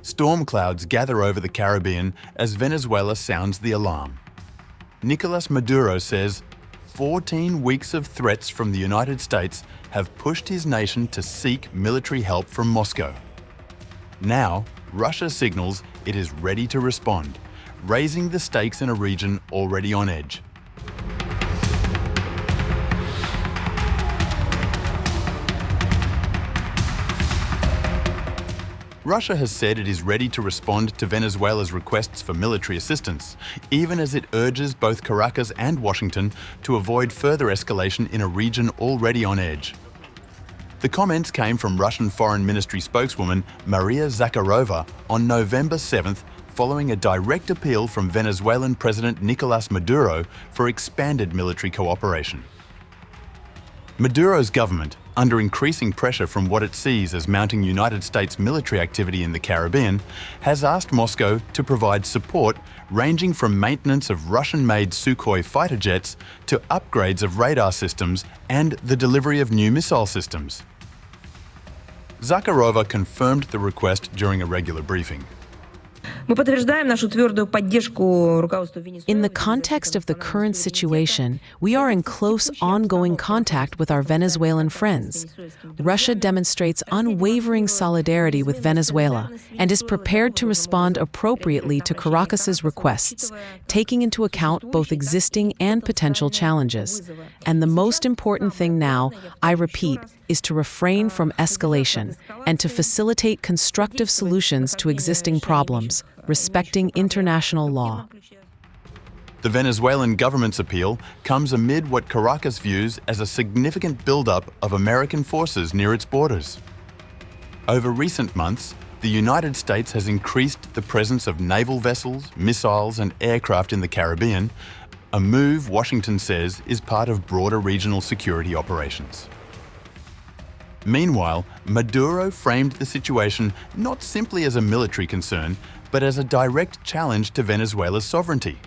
Storm clouds gather over the Caribbean as Venezuela sounds the alarm. Nicolás Maduro says 14 weeks of threats from the United States have pushed his nation to seek military help from Moscow. Now, Russia signals it is ready to respond, raising the stakes in a region already on edge. Russia has said it is ready to respond to Venezuela's requests for military assistance, even as it urges both Caracas and Washington to avoid further escalation in a region already on edge. The comments came from Russian Foreign Ministry spokeswoman Maria Zakharova on November 7th, following a direct appeal from Venezuelan President Nicolás Maduro for expanded military cooperation. Maduro's government, under increasing pressure from what it sees as mounting United States military activity in the Caribbean, has asked Moscow to provide support ranging from maintenance of Russian-made Sukhoi fighter jets to upgrades of radar systems and the delivery of new missile systems. Zakharova confirmed the request during a regular briefing. In the context of the current situation, we are in close ongoing contact with our Venezuelan friends. Russia demonstrates unwavering solidarity with Venezuela and is prepared to respond appropriately to Caracas's requests, taking into account both existing and potential challenges. And the most important thing now, I repeat, is to refrain from escalation and to facilitate constructive solutions to existing problems, respecting international law. The Venezuelan government's appeal comes amid what Caracas views as a significant buildup of American forces near its borders. Over recent months, the United States has increased the presence of naval vessels, missiles, and aircraft in the Caribbean, a move Washington says is part of broader regional security operations. Meanwhile, Maduro framed the situation not simply as a military concern, but as a direct challenge to Venezuela's sovereignty,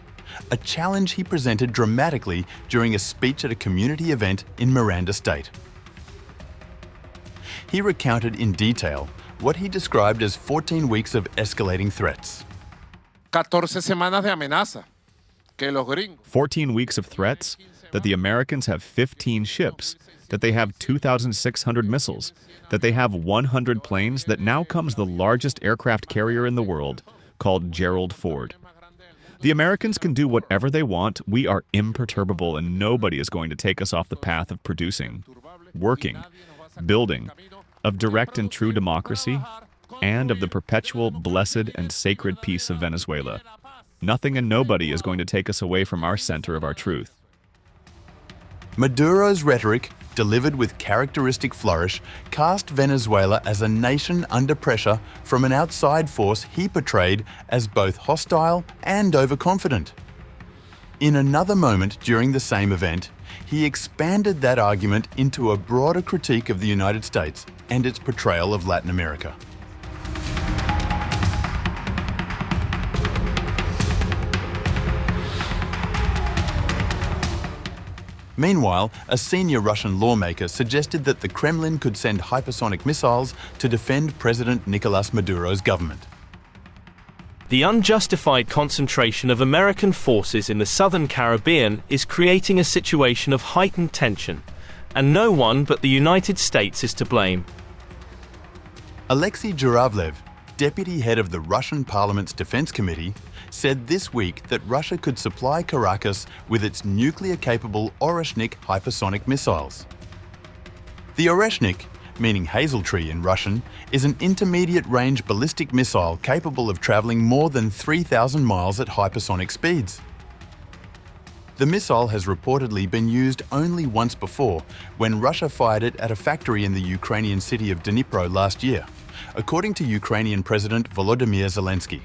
a challenge he presented dramatically during a speech at a community event in Miranda State. He recounted in detail what he described as 14 weeks of escalating threats. 14 weeks of threats, that the Americans have 15 ships, that they have 2,600 missiles, that they have 100 planes, that now comes the largest aircraft carrier in the world, called Gerald Ford. The Americans can do whatever they want. We are imperturbable, and nobody is going to take us off the path of producing, working, building, of direct and true democracy, and of the perpetual, blessed, and sacred peace of Venezuela. Nothing and nobody is going to take us away from our center of our truth. Maduro's rhetoric, delivered with characteristic flourish, cast Venezuela as a nation under pressure from an outside force he portrayed as both hostile and overconfident. In another moment during the same event, he expanded that argument into a broader critique of the United States and its portrayal of Latin America. Meanwhile, a senior Russian lawmaker suggested that the Kremlin could send hypersonic missiles to defend President Nicolás Maduro's government. The unjustified concentration of American forces in the southern Caribbean is creating a situation of heightened tension, and no one but the United States is to blame. Alexei Zhuravlev, deputy head of the Russian Parliament's Defense Committee, said this week that Russia could supply Caracas with its nuclear-capable Oreshnik hypersonic missiles. The Oreshnik, meaning hazel tree in Russian, is an intermediate-range ballistic missile capable of travelling more than 3,000 miles at hypersonic speeds. The missile has reportedly been used only once before, when Russia fired it at a factory in the Ukrainian city of Dnipro last year, according to Ukrainian President Volodymyr Zelensky.